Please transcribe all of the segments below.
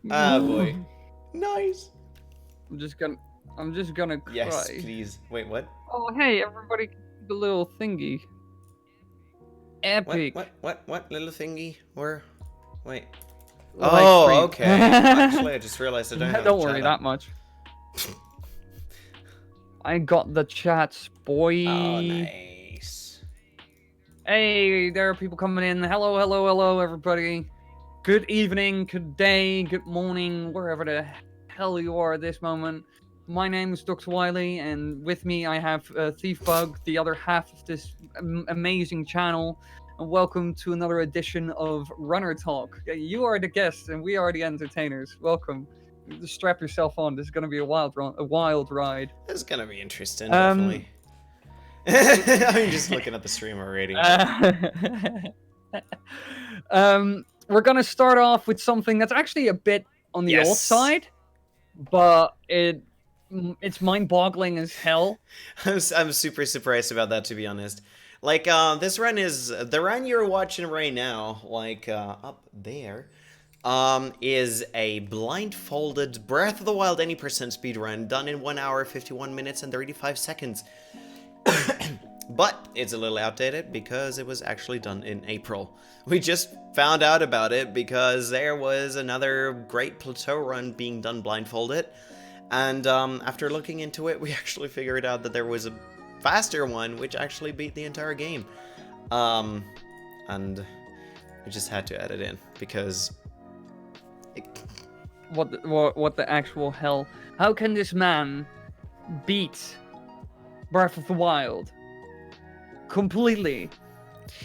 Ah, boy. Nice. I'm just gonna cry. Yes, please. Wait, what? Oh, hey, everybody, the little thingy. Epic. What little thingy? Where? Wait. Live Oh, stream. okay. Actually, I just realized I don't have Don't the worry chat that up. much. I got the chats, boy. Oh, nice. Hey, there are people coming in. Hello, hello, hello, everybody. Good evening, good day, good morning, wherever the hell you are at this moment. My name is Dr. Wiley, and with me I have Thief Bug, the other half of this amazing channel. And welcome to another edition of Runner Talk. You are the guests, and we are the entertainers. Welcome. Just strap yourself on. This is going to be a wild ride. This is gonna be interesting, definitely. I'm just looking at the stream already. We're gonna start off with something that's actually a bit on the old side, but it's mind-boggling as hell. I'm super surprised about that, to be honest. Like, this run is the run you're watching right now, like up there, is a blindfolded Breath of the Wild any percent speed run done in 1 hour 51 minutes and 35 seconds. But it's a little outdated because it was actually done in April. We just found out about it because there was another great plateau run being done blindfolded. And after looking into it, we actually figured out that there was a faster one which actually beat the entire game. And we just had to add it in because... What the actual hell? How can this man beat Breath of the Wild completely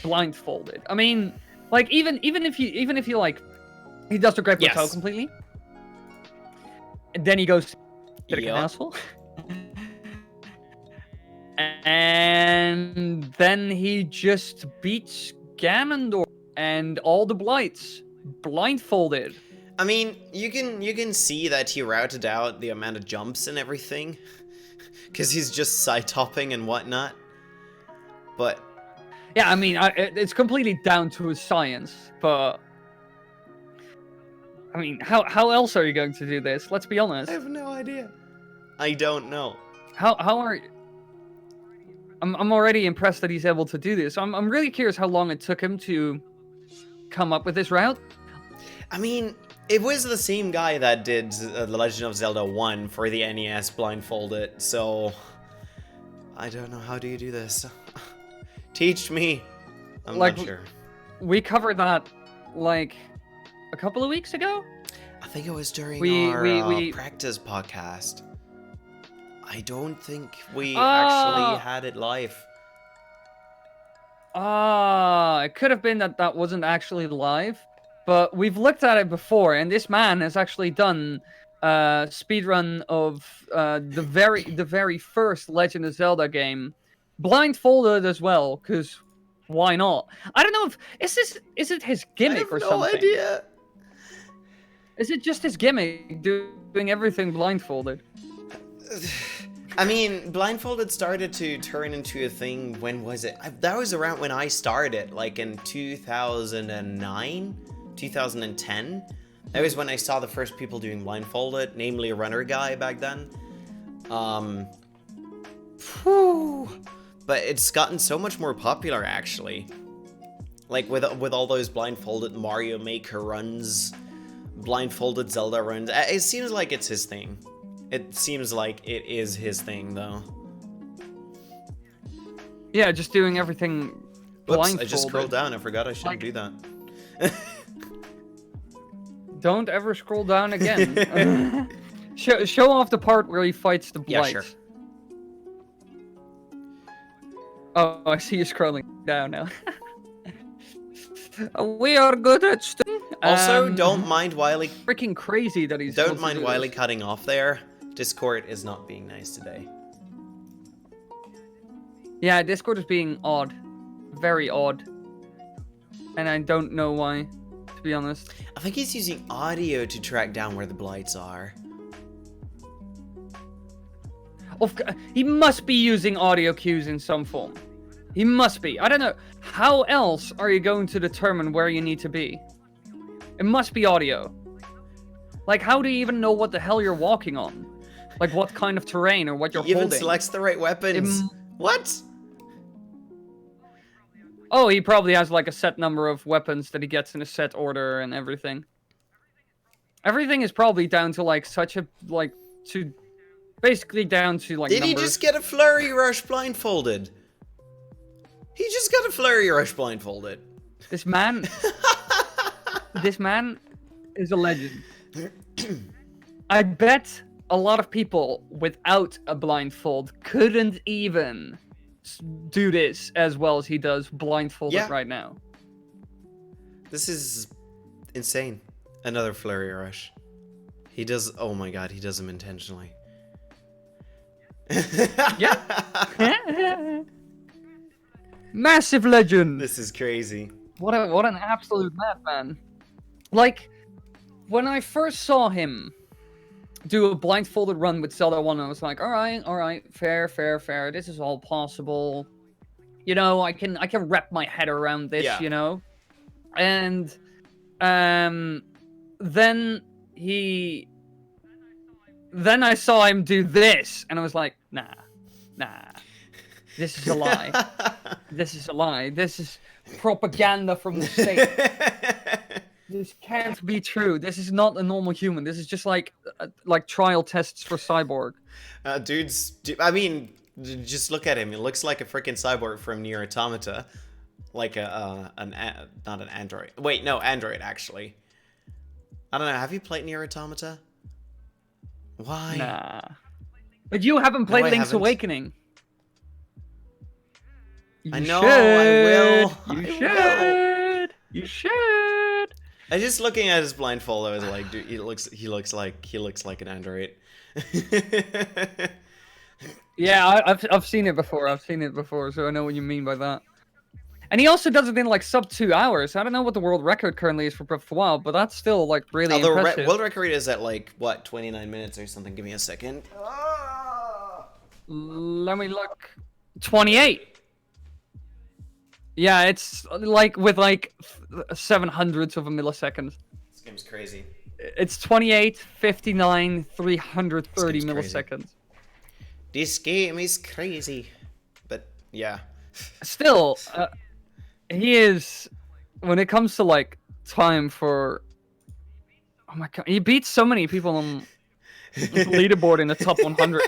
blindfolded? I mean, like even if you like, he does the Great Plateau completely, and then he goes to the castle, and then he just beats Ganondorf and all the Blights blindfolded. I mean, you can see that he routed out the amount of jumps and everything, because he's just side-hopping and whatnot. But yeah, I mean, it's completely down to his science. But I mean, how else are you going to do this? Let's be honest. I have no idea. I don't know. How are you? I'm already impressed that he's able to do this. I'm really curious how long it took him to come up with this route. I mean, it was the same guy that did The Legend of Zelda 1 for the NES blindfolded, so I don't know, how do you do this? Teach me. I'm not sure. We covered that like a couple of weeks ago. I think it was during our practice podcast. I don't think we actually had it live. It could have been that wasn't actually live, but we've looked at it before, and this man has actually done speedrun of the very first Legend of Zelda game, blindfolded as well, because why not? I don't know if is it his gimmick or something. I have no idea. Is it just his gimmick doing everything blindfolded? I mean, blindfolded started to turn into a thing. When was it? That was around when I started, like in 2009, 2010. That was when I saw the first people doing blindfolded, namely a runner guy back then. But it's gotten so much more popular, actually. Like with all those blindfolded Mario Maker runs, blindfolded Zelda runs. It seems like it's his thing. It seems like it is his thing, though. Yeah, just doing everything blindfolded. Oops, I just scrolled down. I forgot I shouldn't do that. Don't ever scroll down again. Show off the part where he fights the Blight. Yeah, sure. Oh, I see you scrolling down now. We are good at stuff. Also, don't mind Wiley. Freaking crazy that he's. Don't mind Wiley cutting off there. Discord is not being nice today. Yeah, Discord is being odd. Very odd. And I don't know why, to be honest. I think he's using audio to track down where the Blights are. He must be using audio cues in some form. He must be. I don't know. How else are you going to determine where you need to be? It must be audio. Like, how do you even know what the hell you're walking on? Like, what kind of terrain or what you're He holding? even selects the right weapons. What? Oh, he probably has like a set number of weapons that he gets in a set order and everything. Everything is probably down to like such a basically down to like Did numbers. he just get a flurry rush blindfolded? He just got a flurry rush blindfolded. This man, this man is a legend. I bet a lot of people without a blindfold couldn't even do this as well as he does blindfolded right now. This is insane. Another flurry rush. He does. Oh my god, he does them intentionally. Yeah. Massive legend. This is crazy. What an absolute madman. Like, when I first saw him do a blindfolded run with Zelda 1, I was like, all right, fair. This is all possible. You know, I can wrap my head around this, you know? And then I saw him do this, and I was like, nah. This is a lie. This is a lie. This is propaganda from the state. This can't be true. This is not a normal human. This is just like trial tests for Cyborg. I mean, just look at him. He looks like a freaking cyborg from Nier Automata. Like not an android. Wait, no, android, actually. I don't know. Have you played Nier Automata? Why? Nah. But you haven't played Link's Awakening. I know, I will. You should. I just looking at his blindfold, I was like, dude, he looks like an android. Yeah, I've seen it before. So I know what you mean by that. And he also does it in like sub 2 hours. I don't know what the world record currently is for Breath of the Wild, but that's still like really impressive. The world record is at like what, 29 minutes or something. Give me a second. Let me look. 28. Yeah, it's like with like 700ths of a millisecond. This game's crazy. It's 28, 59, 330 milliseconds. Crazy. This game is crazy. But yeah. Still, he is, when it comes to like time for, oh my god, he beats so many people on the leaderboard in the top 100.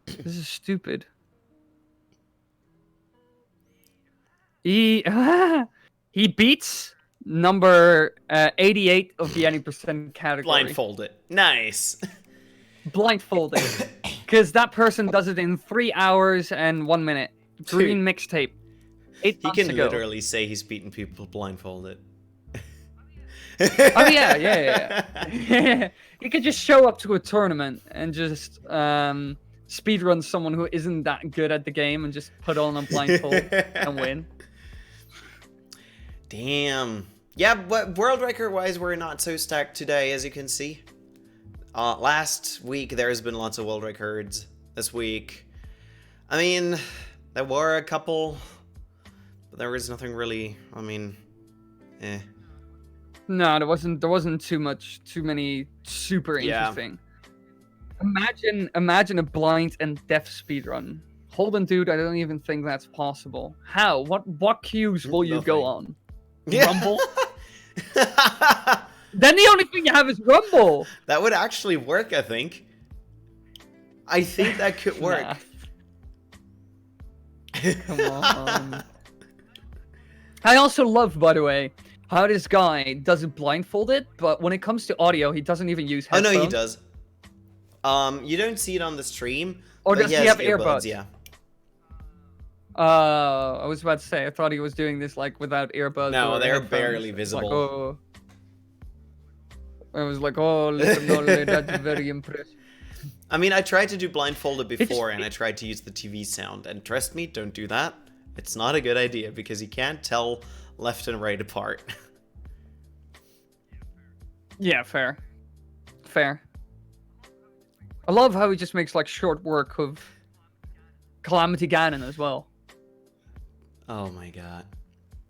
This is stupid. He beats number 88 of the any percent category. Blindfolded. Nice. Blindfolded. Because that person does it in 3 hours and 1 minute. Green mixtape. 8 months ago. He can literally say he's beaten people blindfolded. Oh yeah. He could just show up to a tournament and just speedrun someone who isn't that good at the game and just put on a blindfold and win. Damn. Yeah, but world record wise, we're not so stacked today, as you can see. Last week there's been lots of world records. This week, I mean, there were a couple, but there was nothing really. I mean, eh. No, there wasn't too many super interesting. Imagine a blind and deaf speedrun. Holden, dude, I don't even think that's possible. How? What queues will you go on? Rumble? Then the only thing you have is Rumble. That would actually work, I think. I think that could work. Come on. I also love, by the way, how this guy does it blindfolded, but when it comes to audio, he doesn't even use headphones. Oh no, he does. You don't see it on the stream. Or does he have earbuds? Yeah. I was about to say, I thought he was doing this like without earbuds. No, they're headphones. barely visible. Like, oh. I was like, oh, listen, Nolly, that's very impressive. I mean, I tried to do blindfolded before, and I tried to use the TV sound, and trust me, don't do that. It's not a good idea, because you can't tell left and right apart. Yeah, fair. I love how he just makes like short work of Calamity Ganon as well. Oh my god.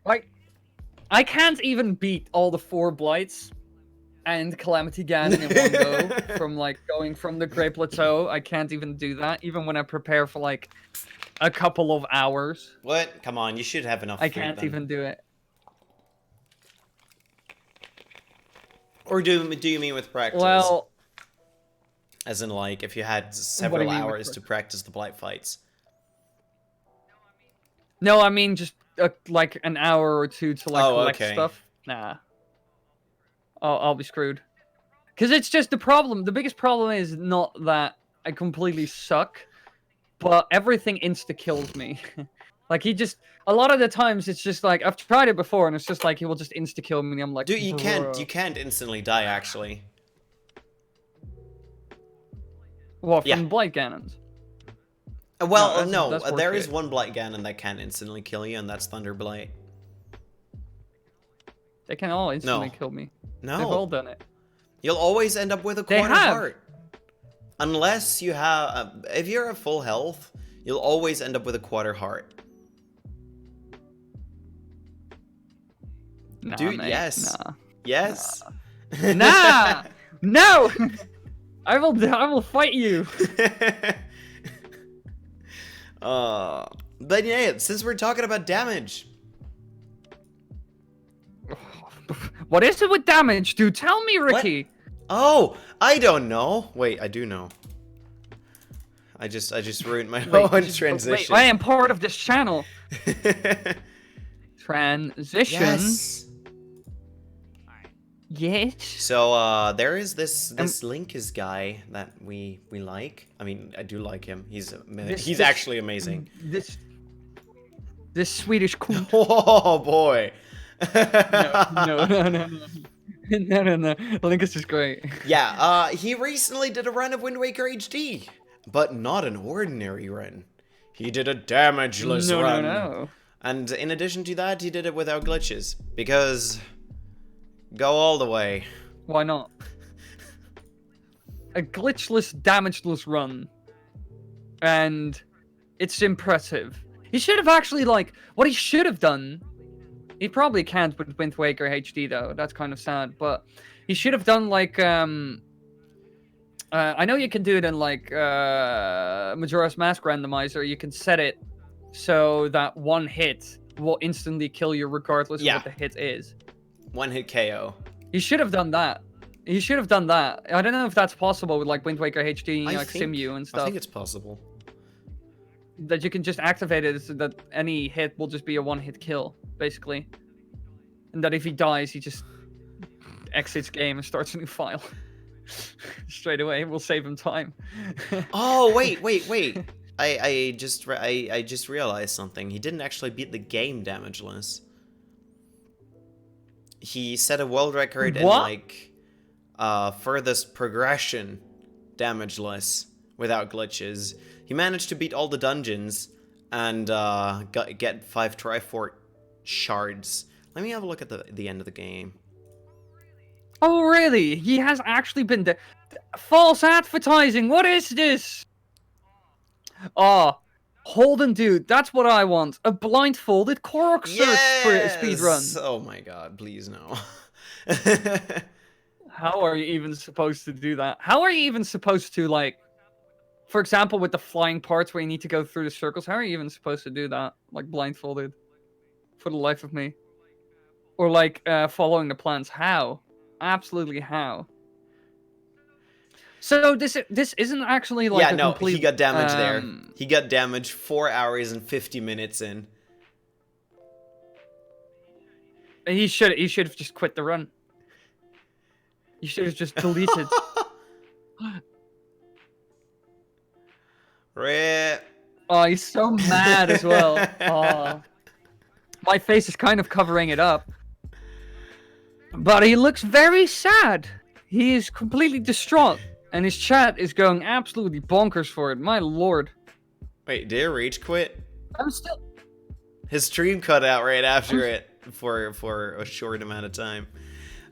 Like, I can't even beat all the 4 Blights and Calamity Ganon in one go. From like going from the Great Plateau, I can't even do that. Even when I prepare for like a couple of hours. What? Come on, you should have enough I food, can't then. even do it. Or do you mean with practice? Well, as in, like, if you had several mean with hours to practice the blight fights. no, I mean just like an hour or 2 to like collect stuff. Nah, I'll be screwed. Because it's just the problem. The biggest problem is not that I completely suck, but everything insta kills me. Like a lot of the times it's just like I've tried it before and it's just like he will just insta kill me. And I'm like, dude, you Bruh. can't instantly die actually. What, from Blight Ganons? Well, no, there is one Blight Ganon that can instantly kill you, and that's Thunder Blight. They can all instantly kill me. No. They've all done it. You'll always end up with a quarter heart. Unless you have... if you're at full health, you'll always end up with a quarter heart. Nah, dude, mate, yes. Nah. Yes. Nah! No! I will fight you. But yeah, since we're talking about damage. What is it with damage, dude? Tell me, Ricky. What? Oh, I don't know. Wait, I do know. I just ruined my own transition. Wait, I am part of this channel. Transition. Yes. Yes. So there is this Linkus guy that we like. I mean, I do like him. He's actually amazing. This Swedish coon. Oh boy. No. Linkus is great. Yeah, he recently did a run of Wind Waker HD, but not an ordinary run. He did a damageless run. No. And in addition to that, he did it without glitches, because go all the way. Why not? A glitchless, damageless run. And it's impressive. He should have actually, like, what he should have done. He probably can't with Wind Waker HD, though. That's kind of sad. But he should have done, like, I know you can do it in, like, Majora's Mask Randomizer. You can set it so that one hit will instantly kill you regardless of what the hit is. One hit KO. He should have done that. He should have done that. I don't know if that's possible with, like, Wind Waker HD, like, Simu and stuff. I think it's possible. That you can just activate it so that any hit will just be a one-hit kill, basically. And that if he dies, he just exits game and starts a new file. Straight away, we'll save him time. Oh, wait. I just realized something. He didn't actually beat the game damageless. He set a world record in, like, furthest progression damageless without glitches. He managed to beat all the dungeons and get 5 Triforce shards. Let me have a look at the end of the game. Oh, really? He has actually been false advertising. What is this? Oh, Holden, dude, that's what I want. A blindfolded Korok search speedrun. Oh my god, please no. How are you even supposed to do that? How are you even supposed to, like, for example, with the flying parts where you need to go through the circles, how are you even supposed to do that? Like, blindfolded? For the life of me. Or, like, following the plans. How? Absolutely how? So, this isn't actually, like, a complete... he got damage there. He got damage 4 hours and 50 minutes in. He should have just quit the run. He should have just deleted. Rip. Oh, he's so mad as well. Oh. My face is kind of covering it up. But he looks very sad. He is completely distraught. And his chat is going absolutely bonkers for it. My lord. Wait, did it rage quit? I'm still... His stream cut out right after it for a short amount of time.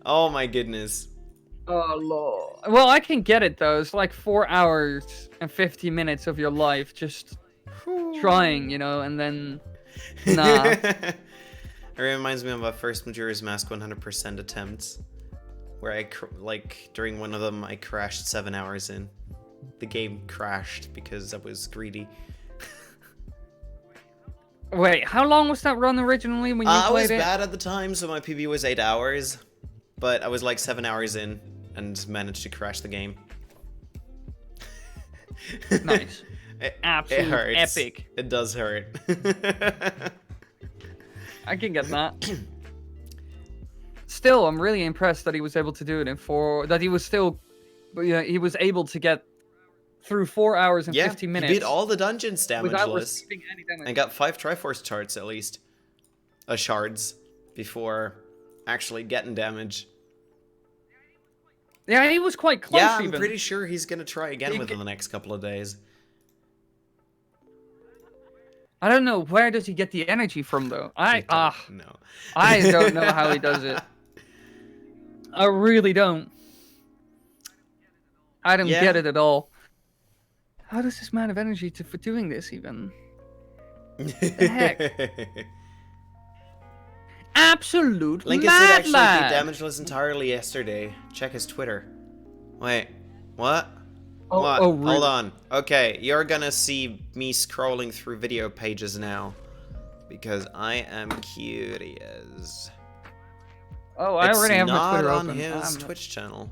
Oh my goodness. Oh, lord. Well, I can get it, though. It's like 4 hours and 50 minutes of your life just trying, you know, and then nah. It reminds me of my first Majora's Mask 100% attempts, where like during one of them I crashed 7 hours in. The game crashed because I was greedy. Wait, how long was that run originally when you I was played it? bad at the time, so my PB was 8 hours, but I was like 7 hours in and managed to crash the game. Nice. Absolute it hurts. epic. It does hurt. I can get that. Still, I'm really impressed that he was able to do it in that he was still, he was able to get through 4 hours and 15 minutes. He beat all the dungeons without damageless receiving any damage. and got 5 Triforce charts at least. Shards before actually getting damage. Yeah, he was quite close. Yeah, I'm even. pretty sure he's gonna try again within the next couple of days. I don't know, where does he get the energy from though? I don't know. I don't know how he does it. I really don't. I don't get it at all. How does this man have energy for doing this even? The heck? Absolute Linkus did actually beat damageless entirely yesterday. Check his Twitter. Wait, what? What? Oh, really? Hold on. Okay, you're gonna see me scrolling through video pages now. Because I am curious. Oh, I already have my Twitter open. open. It's not on his Twitch channel.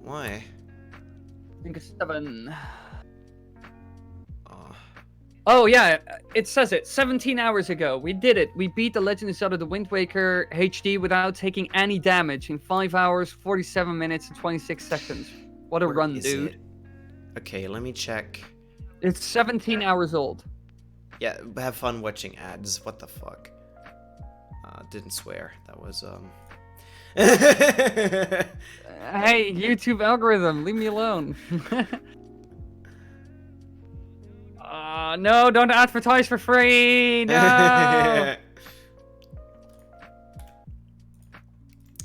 Why? I think it's 7. Oh. Oh yeah, it says it. 17 hours ago, we did it. We beat The Legend of Zelda: The Wind Waker HD without taking any damage in 5 hours, 47 minutes, and 26 seconds. What a run, dude. It? Okay, let me check. It's 17 hours old. Yeah, have fun watching ads. What the fuck? Didn't swear. That was, Hey, YouTube algorithm, leave me alone. No, don't advertise for free. No.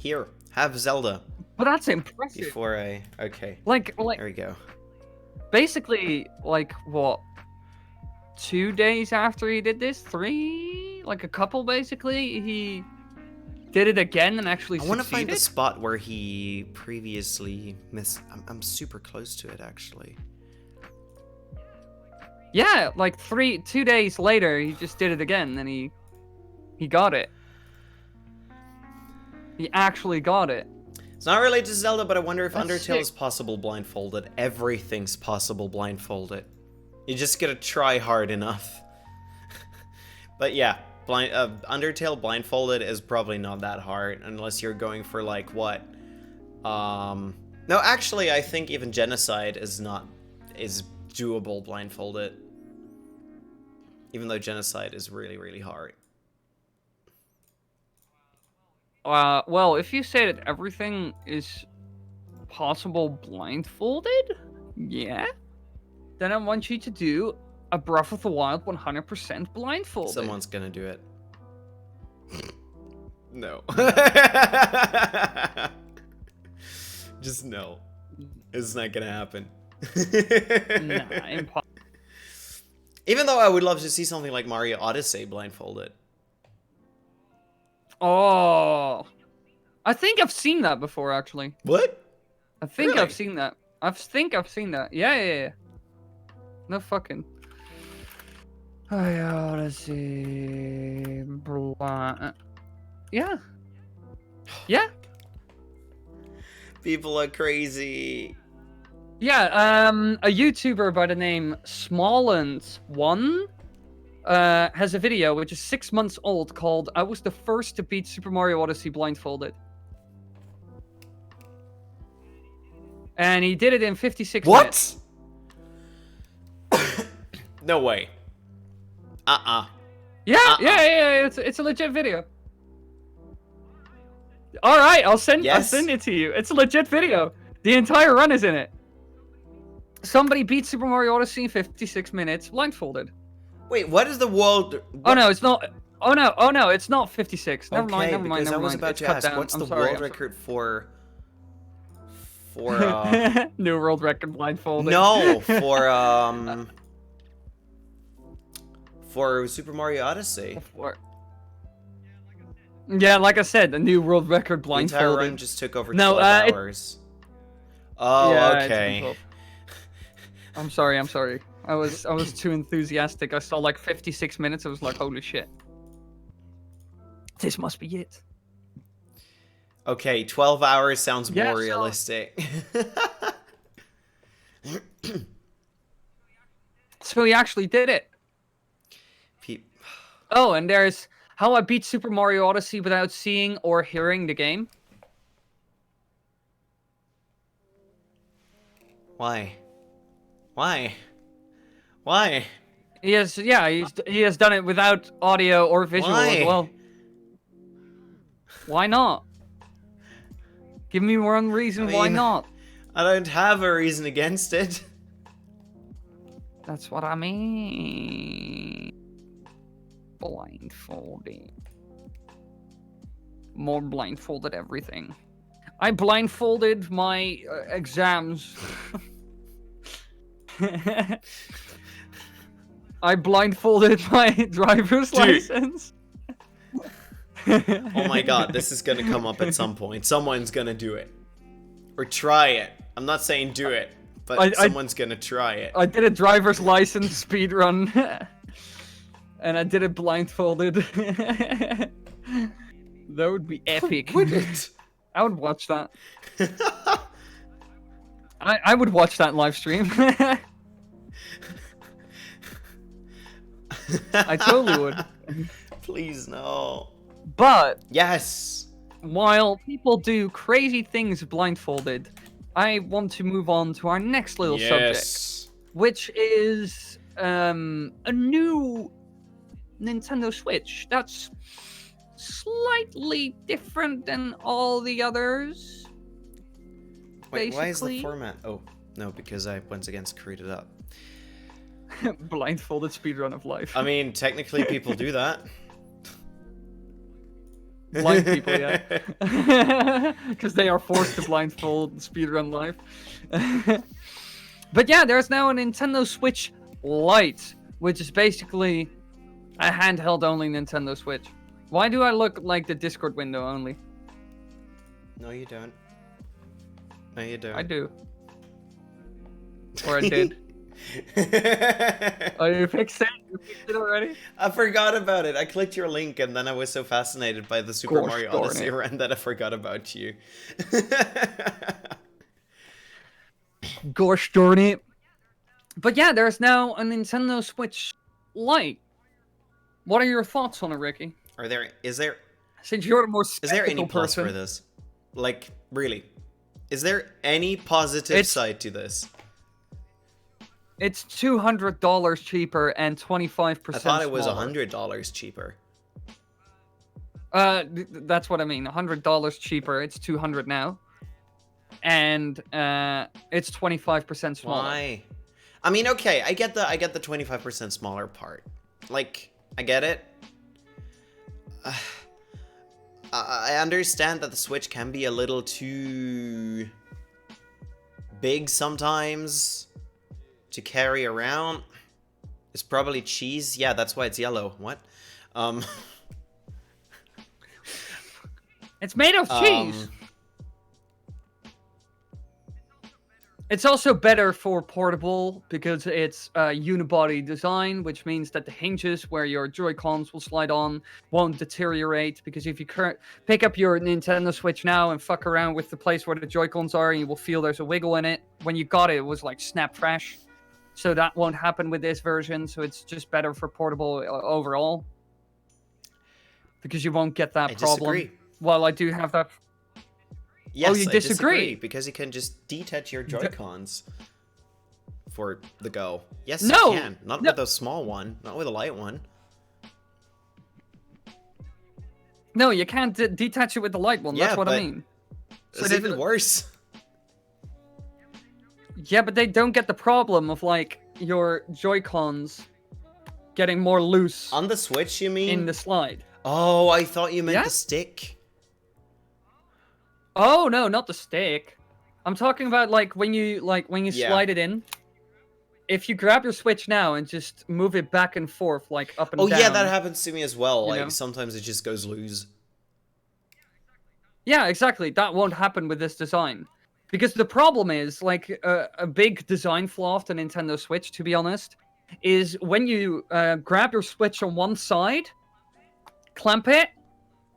Here, have Zelda. But that's impressive. Before okay. Like, there we go. Basically, like what? 2 days after he did this, 3, like a couple. Basically, he did it again and actually succeeded. I want to find the spot where he previously missed. I'm super close to it actually. Yeah, like 2 days later, he just did it again, and he got it. He actually got it. It's not related to Zelda, but I wonder if That's Undertale sick. is possible blindfolded. Everything's possible blindfolded. You just gotta try hard enough. But yeah, Undertale blindfolded is probably not that hard, unless you're going for like what? No, actually, I think even Genocide is doable blindfolded. Even though Genocide is really, really hard. Well, if you say that everything is possible blindfolded, yeah, then I want you to do a Breath of the Wild 100% blindfolded. Someone's gonna do it. No. Just no. It's not gonna happen. Nah, impossible. Even though I would love to see something like Mario Odyssey blindfolded. Oh, I think I've seen that before, actually. What? I think Really? I've seen that. I think I've seen that. Yeah. No fucking. Odyssey. Yeah. Yeah. People are crazy. Yeah, a YouTuber by the name Smallland1 has a video which is 6 months old called "I was the first to beat Super Mario Odyssey blindfolded." And he did it in 56 minutes. What? No way. Yeah, it's a legit video. All right, I'll send it to you. It's a legit video. The entire run is in it. Somebody beat Super Mario Odyssey in 56 minutes blindfolded. Wait, what is the world? Oh no, it's not. Oh no, it's not 56. Never mind. Because I was about to ask, what's the world record for New world record blindfolded. No, for For Super Mario Odyssey. Yeah, like I said, a new world record The entire run blindfolded. just took over No, 12 hours. Oh, yeah, it's okay. 12. I'm sorry. I was too enthusiastic. I saw like 56 minutes. I was like, holy shit. This must be it. Okay, 12 hours sounds Yeah, more so- realistic. So he actually did it. Pe- Oh, and there's how I beat Super Mario Odyssey without seeing or hearing the game. Why? Why? Why? He has done it without audio or visual Why? as well. Why not? Give me one reason why mean- not. I don't have a reason against it. That's what I mean. Blindfolded. More blindfolded everything. I blindfolded my exams. I blindfolded my driver's license. Oh my god, this is gonna come up at some point. Someone's gonna do it. Or try it. I'm not saying do it, but someone's gonna try it. I did a driver's license speedrun. And I did it blindfolded. That would be epic. Would it? I would watch that. I would watch that live stream. I totally would. Please, no. But Yes! while people do crazy things blindfolded, I want to move on to our next little subject, which is a new Nintendo Switch. That's slightly different than all the others. Wait, why is the basically. format? Oh, no, because I once again screwed it up. Blindfolded speedrun of life. I mean, technically people do that. Blind people, yeah. Because they are forced to blindfold speedrun life. But yeah, there's now a Nintendo Switch Lite, which is basically a handheld only Nintendo Switch. Why do I look like the Discord window only? No, you don't. No, you don't. I do. Or I did. Oh, you fixed it? You fixed it already? I forgot about it. I clicked your link and then I was so fascinated by the Super Gosh Mario darn Odyssey it. run that I forgot about you. Gosh darn it. But yeah, there's now a Nintendo Switch Lite. What are your thoughts on it, Ricky? Is there Since you're the more is there any skeptical plus person. for this? Like, really? Is there any positive side to this? It's $200 cheaper and 25% I thought it was smaller. $100 cheaper. That's what I mean. $100 cheaper. It's $200 now, and it's 25% smaller. Why? I mean, okay, I get the 25% smaller part. Like, I get it. I understand that the Switch can be a little too big sometimes to carry around. It's probably cheese. Yeah, that's why it's yellow. What? It's made of cheese. It's also better for portable because it's unibody design, which means that the hinges where your Joy-Cons will slide on won't deteriorate. Because if you pick up your Nintendo Switch now and fuck around with the place where the Joy-Cons are, you will feel there's a wiggle in it. When you got it, it was like snap fresh. So that won't happen with this version. So it's just better for portable overall. Because you won't get that problem. Disagree. Well, I do have that. Yes, you I disagree? because you can just detach your Joy-Cons for the go. Yes, No! you can. Not with a small one. Not with a light one. No, you can't detach it with the light one. Yeah, That's what I but mean. So It's they even worse. Yeah, but they don't get the problem of like your Joy-Cons getting more loose On the Switch, you mean? in the slide. Oh, I thought you meant Yeah? the stick. Oh no, not the stick. I'm talking about like when you Yeah. slide it in, if you grab your Switch now and just move it back and forth, like up and Oh down. yeah, that happens to me as well. You Like know? sometimes it just goes loose. Yeah, exactly. That won't happen with this design. Because the problem is, like, a big design flaw of the Nintendo Switch, to be honest, is when you grab your Switch on one side, clamp it,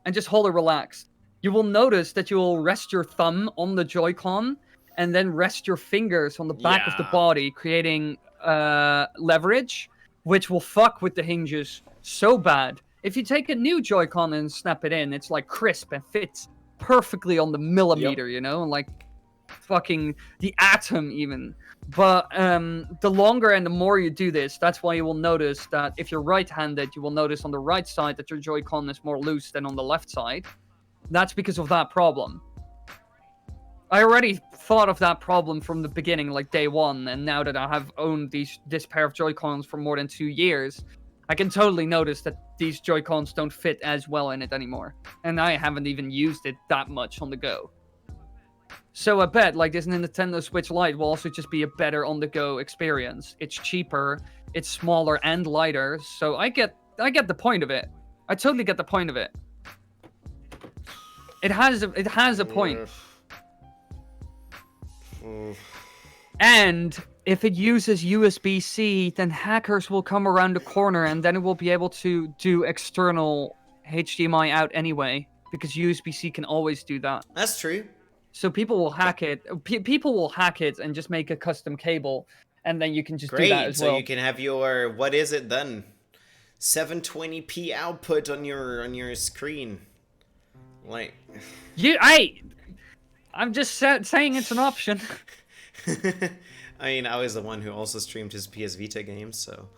and just hold it relaxed, you will notice that you will rest your thumb on the Joy-Con and then rest your fingers on the back of the Yeah. body, creating leverage, which will fuck with the hinges so bad. If you take a new Joy-Con and snap it in, it's like crisp and fits perfectly on the millimeter, you know, like fucking the atom even. But the longer and the more you do this, that's why you will notice that if you're right-handed, you will notice on the right side that your Joy-Con is more loose than on the left side. That's because of that problem. I already thought of that problem from the beginning, like day one, and now that I have owned this pair of Joy-Cons for more than 2 years, I can totally notice that these Joy-Cons don't fit as well in it anymore. And I haven't even used it that much on the go. So I bet, like, this Nintendo Switch Lite will also just be a better on-the-go experience. It's cheaper, it's smaller and lighter, so I get the point of it. I totally get the point of it. It has a point. And if it uses USB-C, then hackers will come around the corner and then it will be able to do external HDMI out anyway, because USB-C can always do that. That's true. So people will hack it. People will hack it and just make a custom cable, and then you can just do that as well. So you can have your, what is it then? 720p output on your screen. Like I'm just saying it's an option. I mean, I was the one who also streamed his PS Vita games, so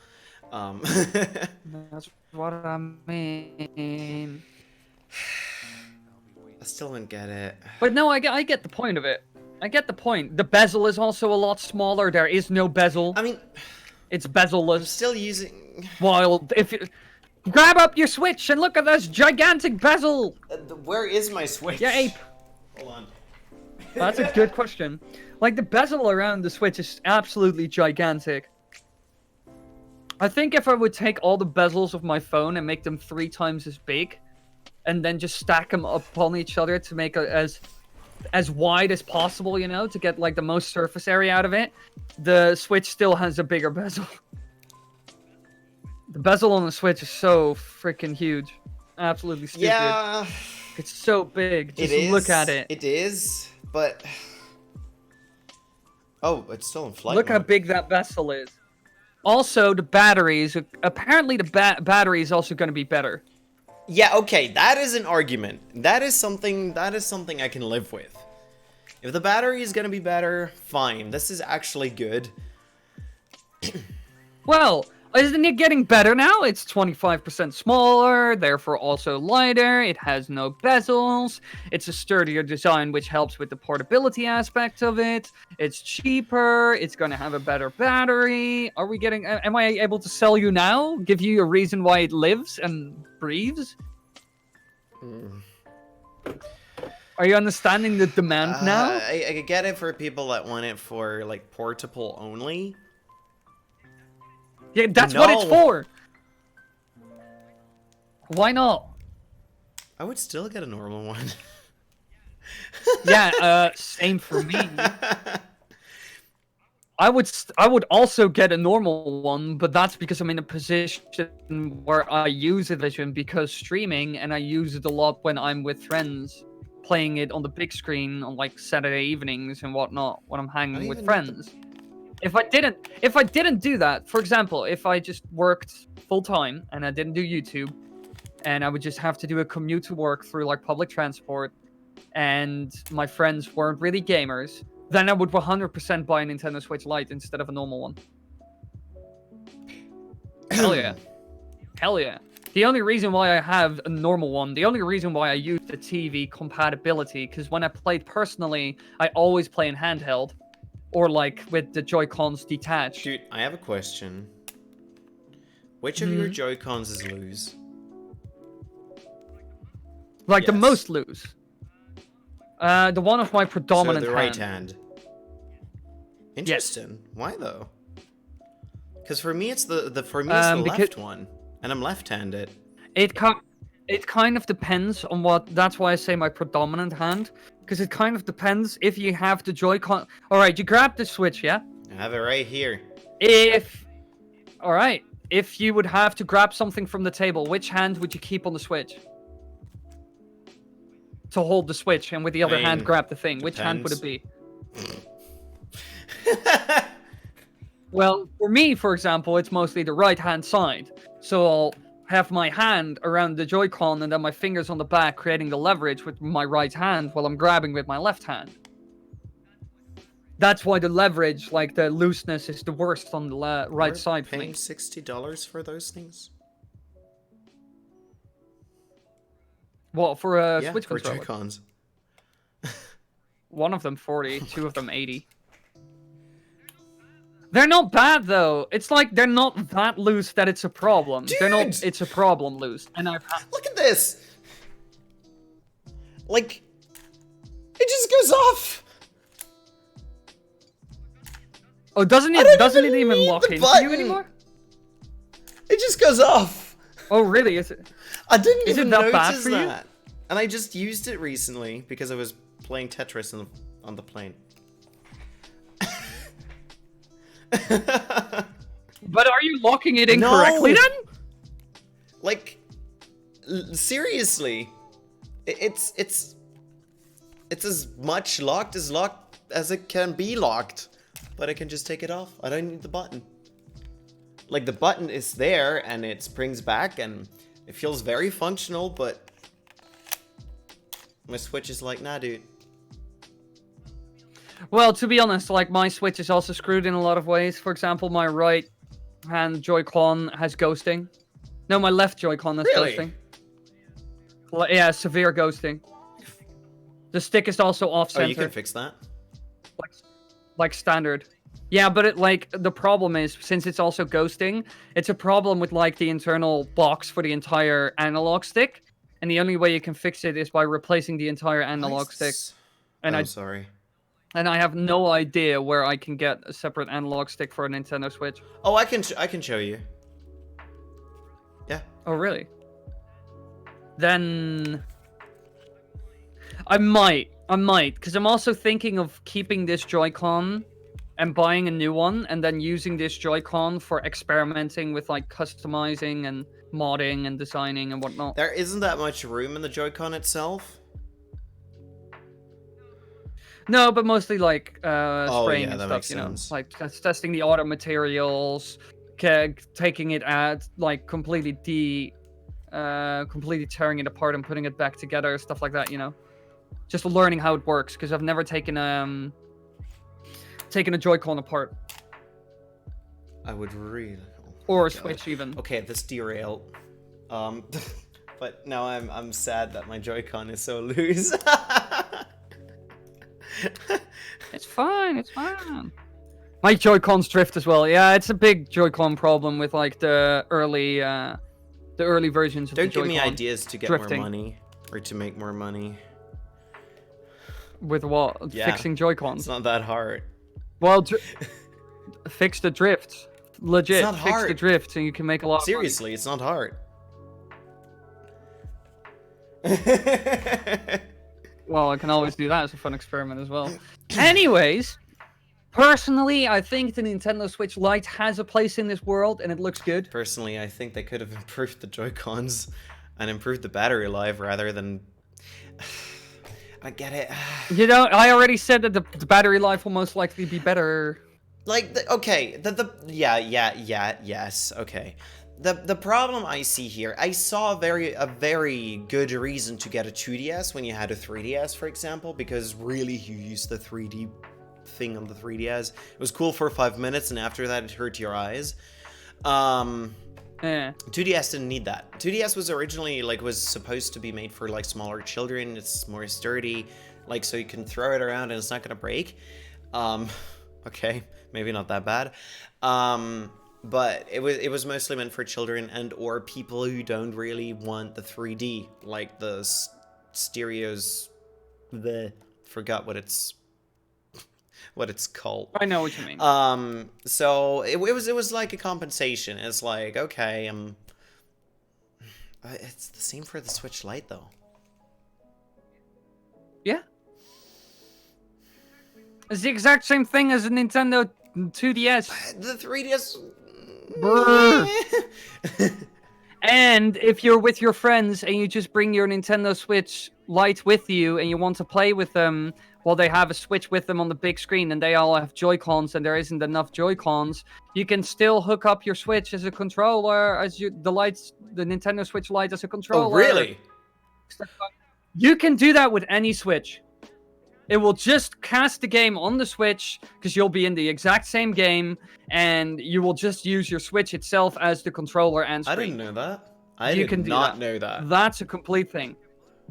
That's what I mean. I still don't get it. But no, I get the point of it. I get the point. The bezel is also a lot smaller. There is no bezel. I mean, it's bezel-less. I'm still using. While if you grab up your Switch and look at this gigantic bezel. Where is my Switch? Yeah, ape. Hold on. That's a good question. Like, the bezel around the Switch is absolutely gigantic. I think if I would take all the bezels of my phone and make them 3 times as big, and then just stack them upon each other to make it as wide as possible, you know, to get like the most surface area out of it, the Switch still has a bigger bezel. The bezel on the Switch is so freaking huge. Absolutely stupid. Yeah. It's so big. Just look at it. It is, but... Oh, it's still in flight Look mode. how big that bezel is. Also, the batteries. Apparently, the battery is also going to be better. Yeah, okay, that is an argument. That is something I can live with. If the battery is gonna be better, fine. This is actually good. Well, isn't it getting better now? It's 25% smaller, therefore also lighter. It has no bezels. It's a sturdier design, which helps with the portability aspect of it. It's cheaper. It's going to have a better battery. Are we getting... Am I able to sell you now? Give you a reason why it lives and breathes? Are you understanding the demand now? I get it for people that want it for, like, portable only. Yeah, that's what it's for. Why not? I would still get a normal one. Yeah, same for me. I would also get a normal one, but that's because I'm in a position where I use it because streaming, and I use it a lot when I'm with friends, playing it on the big screen on like Saturday evenings and whatnot when I'm hanging with friends. If I didn't do that, for example, if I just worked full time and I didn't do YouTube, and I would just have to do a commute to work through like public transport, and my friends weren't really gamers, then I would 100% buy a Nintendo Switch Lite instead of a normal one. Hell yeah. Hell yeah. The only reason why I have a normal one, the only reason why I use the TV compatibility, because when I played personally, I always play in handheld. Or like with the Joy-Cons detached. Dude, I have a question. Which of your Joy-Cons is loose? Like the most loose. The one of my predominant so the hand. right hand. Interesting. Yes. Why though? Because for me, it's the Because left one, and I'm left-handed. it kind of depends on what. That's why I say my predominant hand, because it kind of depends if you have the Joy-Con. All right, you grab the Switch, yeah. I have it right here. All right, if you would have to grab something from the table, which hand would you keep on the Switch to hold the Switch, and with the other hand grab the thing? Which hand would it be? Well, for me, for example, it's mostly the right-hand side. So I'll have my hand around the Joy-Con and then my fingers on the back, creating the leverage with my right hand while I'm grabbing with my left hand. That's why the leverage, like the looseness, is the worst on the right side for me. Paying $60 for those things? What, for a Switch for controller? Joy-Cons. One of them 40, two of them 80. They're not bad though. It's like they're not that loose that it's a problem. Dude! They're not. It's a problem loose. And I've Look at this. Like, it just goes off. Oh, doesn't it even lock into you anymore? It just goes off. Oh, really? Is it? I didn't even that bad notice for you? that. And I just used it recently because I was playing Tetris on the plane. But are you locking it incorrectly then? Like, seriously, it's as much locked as it can be locked, but I can just take it off. I don't need the button. Like, the button is there and it springs back and it feels very functional, but my Switch is like, nah, dude. Well, to be honest, like my Switch is also screwed in a lot of ways. For example, my right hand Joy-Con has ghosting. No, my left Joy-Con has ghosting. Yeah, severe ghosting. The stick is also off-center. Oh, you can fix that? Like standard. Yeah, but the problem is, since it's also ghosting, it's a problem with like the internal box for the entire analog stick. And the only way you can fix it is by replacing the entire analog stick. And I'm sorry. And I have no idea where I can get a separate analog stick for a Nintendo Switch. Oh, I can show you. Yeah. Oh, really? Then I might, because I'm also thinking of keeping this Joy-Con and buying a new one, and then using this Joy-Con for experimenting with like customizing and modding and designing and whatnot. There isn't that much room in the Joy-Con itself. No, but mostly like spraying and that stuff, makes you know, sense. like testing the auto materials, taking it at like completely tearing it apart and putting it back together, stuff like that, you know. Just learning how it works, because I've never taken a Joy-Con apart. I would really. Or a Switch even. Okay, this derailed. But now I'm sad that my Joy-Con is so loose. It's fine, it's fine. My Joy-Cons drift as well. Yeah, it's a big Joy-Con problem with like the early versions of the Joy-Con. Don't give me ideas to get drifting. more money or to make more money. With what? Yeah, fixing Joy-Cons? It's not that hard. Well, fix the drifts. Legit, It's not fix hard. the drifts and you can make a lot Seriously, it's not hard. Well, I can always do that as a fun experiment as well. Anyways, personally, I think the Nintendo Switch Lite has a place in this world and it looks good. Personally, I think they could have improved the Joy-Cons and improved the battery life rather than... I get it. You know, I already said that the battery life will most likely be better. Like, okay, yes, okay. The problem I see here, I saw a very good reason to get a 2DS when you had a 3DS, for example, because really you used the 3D thing on the 3DS. It was cool for 5 minutes, and after that it hurt your eyes. 2DS didn't need that. 2DS was originally, was supposed to be made for, smaller children. It's more sturdy, so you can throw it around and it's not gonna break. Okay, maybe not that bad. But it was mostly meant for children and or people who don't really want the 3D, like the stereos. Forgot what it's. what it's called. I know what you mean. So it was like a compensation. It's like, okay, it's the same for the Switch Lite though. Yeah. It's the exact same thing as a Nintendo 2DS. The 3DS. Brr. And if you're with your friends and you just bring your Nintendo Switch Lite with you and you want to play with them while they have a Switch with them on the big screen and they all have Joy-Cons and there isn't enough Joy-Cons, you can still hook up your Switch as a controller, as the Nintendo Switch Lite as a controller. Oh, really? You can do that with any Switch. It will just cast the game on the Switch because you'll be in the exact same game, and you will just use your Switch itself as the controller and screen. I didn't know that. I did not know that. That's a complete thing.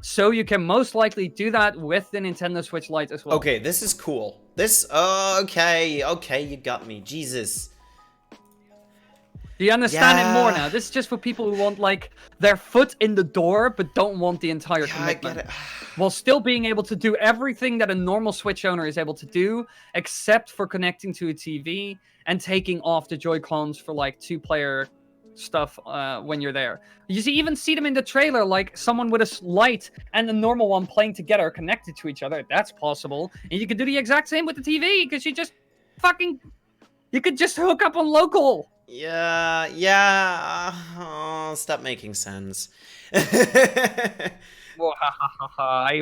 So you can most likely do that with the Nintendo Switch Lite as well. Okay, this is cool. Okay, you got me. Jesus. Do you understand it more now? This is just for people who want, like, their foot in the door, but don't want the entire commitment. I get it. While still being able to do everything that a normal Switch owner is able to do, except for connecting to a TV and taking off the Joy-Cons for, like, two-player stuff when you're there. You even see them in the trailer, like, someone with a Lite and a normal one playing together, connected to each other. That's possible. And you can do the exact same with the TV, because you just fucking... You could just hook up on local. Yeah. Oh, stop making sense. I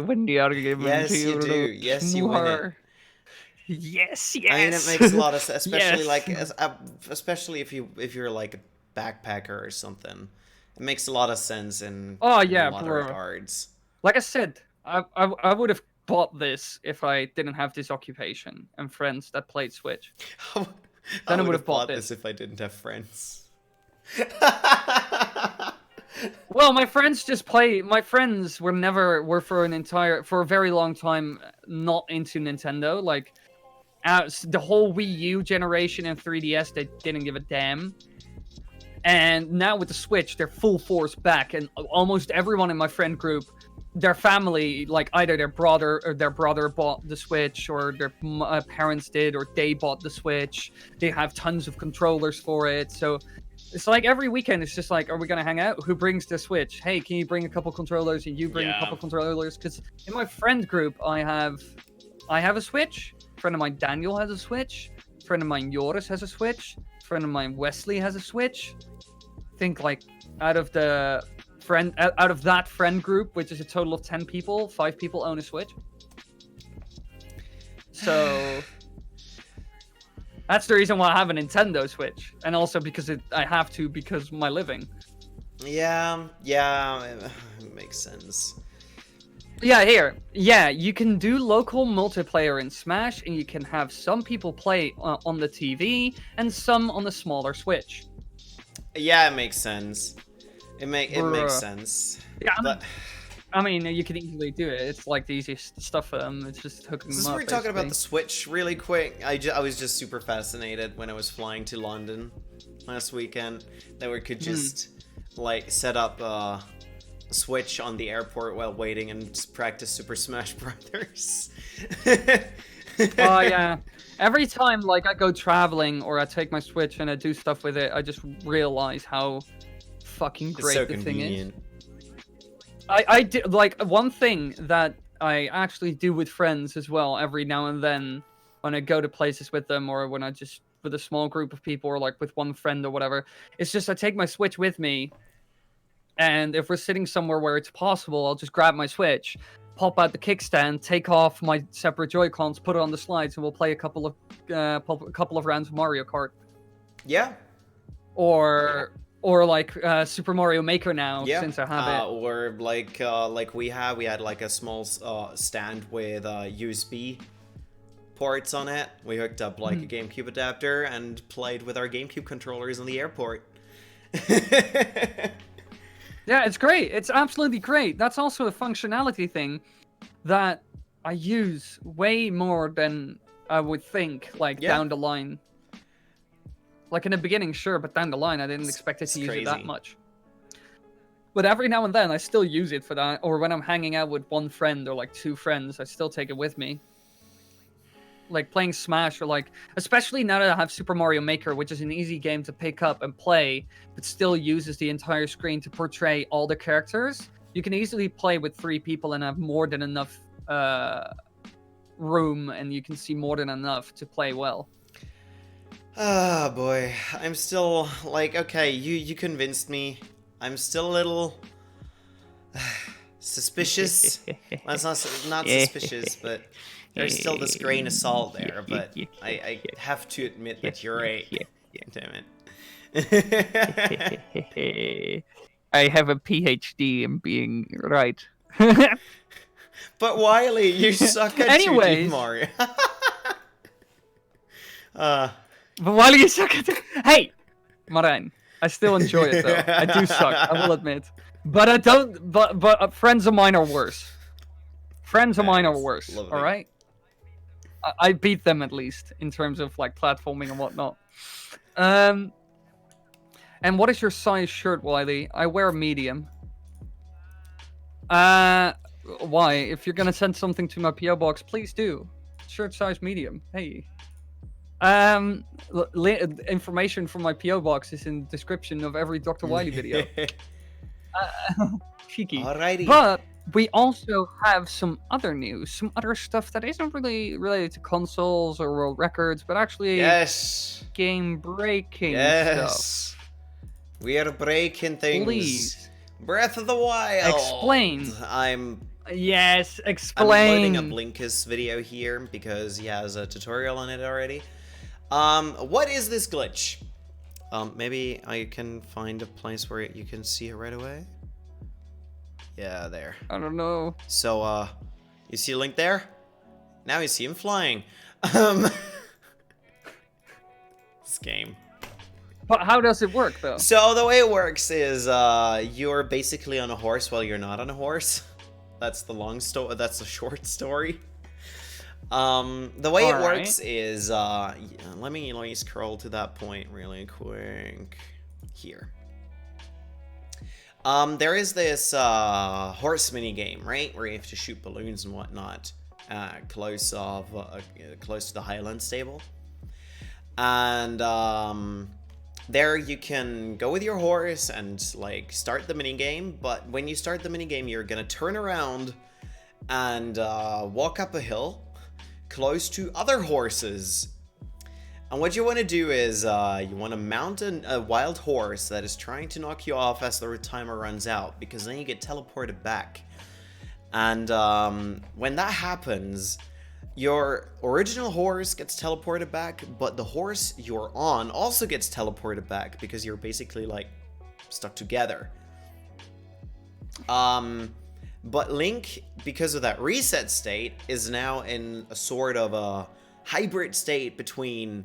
win the argument. Yes, you do. Yes, you win it. Yes. I mean, it makes a lot of sense, especially Yes. especially if you're like a backpacker or something. It makes a lot of sense in Oh in yeah, a lot of bro. regards. Like I said, I would have bought this if I didn't have this occupation and friends that played Switch. I would would have have bought bought this if I didn't have friends. Well, my friends just play. My friends were for a very long time not into Nintendo. Like, the whole Wii U generation and 3DS, they didn't give a damn. And now with the Switch, they're full force back, and almost everyone in my friend group, their family, like either their brother bought the Switch, or their parents did, or they bought the Switch. They have tons of controllers for it, so it's like every weekend it's just like, are we gonna hang out? Who brings the Switch? Hey, can you bring a couple controllers, and you bring a couple controllers? Because in my friend group, I have a Switch. A friend of mine, Daniel, has a Switch. A friend of mine, Joris, has a Switch. A friend of mine, Wesley, has a Switch. I think, like, out of that friend group, which is a total of 10 people, 5 people own a Switch. So that's the reason why I have a Nintendo Switch, and also because I have to, because of my living. Yeah, it makes sense. Yeah, you can do local multiplayer in Smash, and you can have some people play on the TV and some on the smaller Switch. Yeah, it makes sense. It makes sense. Yeah, but I mean, you can easily do it. It's like the easiest stuff for them. It's just hooking them since up. we're talking about basically. the Switch really quick, I was just super fascinated when I was flying to London last weekend that we could just like set up a Switch on the airport while waiting and practice Super Smash Brothers. Oh yeah. Every time, like, I go traveling or I take my Switch and I do stuff with it, I just realize how fucking It's great so the thing is. convenient. I do, like, one thing that I actually do with friends as well every now and then when I go to places with them, or when I just with a small group of people, or like with one friend or whatever. It's just I take my Switch with me, and if we're sitting somewhere where it's possible, I'll just grab my Switch, pop out the kickstand, take off my separate Joy-Cons, put it on the slides, and we'll play a couple of rounds of Mario Kart. Yeah. Or like Super Mario Maker now, Yeah. since I have it. Or like we had like a small stand with USB ports on it. We hooked up like a GameCube adapter and played with our GameCube controllers in the airport. Yeah, it's great. It's absolutely great. That's also a functionality thing that I use way more than I would think, like, down the line. Like, in the beginning, sure, but down the line, I didn't expect it to use it that much. But every now and then, I still use it for that. Or when I'm hanging out with one friend or, like, 2 friends, I still take it with me. like playing Smash, or like, especially now that I have Super Mario Maker, which is an easy game to pick up and play, but still uses the entire screen to portray all the characters. You can easily play with 3 people and have more than enough room, and you can see more than enough to play well. Ah, boy. I'm still, like, okay, you convinced me. I'm still a little suspicious. Well, it's not suspicious, but there's still this grain of salt there, but I have to admit that you're right. Damn it. I have a PhD in being right. But Wiley, you suck at 2D Mario. But Wiley, you suck at it. Hey, Marijn, I still enjoy it though. I do suck, I will admit. But I don't. But friends of mine are worse. Friends of mine are worse. All right. I beat them at least in terms of like platforming and whatnot. And what is your size shirt, Wiley? I wear a medium. Why? If you're gonna send something to my PO box, please do. Shirt size medium. Hey. Information from my PO box is in the description of every Dr. Wiley video. Cheeky. Alrighty. But we also have some other news, some other stuff that isn't really related to consoles or world records, but actually game-breaking stuff. We are breaking things. Please. Breath of the Wild. Explain. Yes, explain. I'm loading a Blinkus video here because he has a tutorial on it already. What is this glitch? Maybe I can find a place where you can see it right away. Yeah, there. I don't know. So, you see Link there? Now you see him flying. This game. But how does it work, though? So, the way it works is, you're basically on a horse while you're not on a horse. That's the long story. That's the short story. The way it works is, let me scroll to that point really quick. Here. There is this horse mini game, right, where you have to shoot balloons and whatnot, close to the Highland stable, and there you can go with your horse and like start the mini game. But when you start the mini game, you're gonna turn around and walk up a hill close to other horses. And what you want to do is you want to mount a wild horse that is trying to knock you off as the timer runs out, because then you get teleported back. And when that happens, your original horse gets teleported back, but the horse you're on also gets teleported back because you're basically like stuck together. But Link, because of that reset state, is now in a sort of a hybrid state between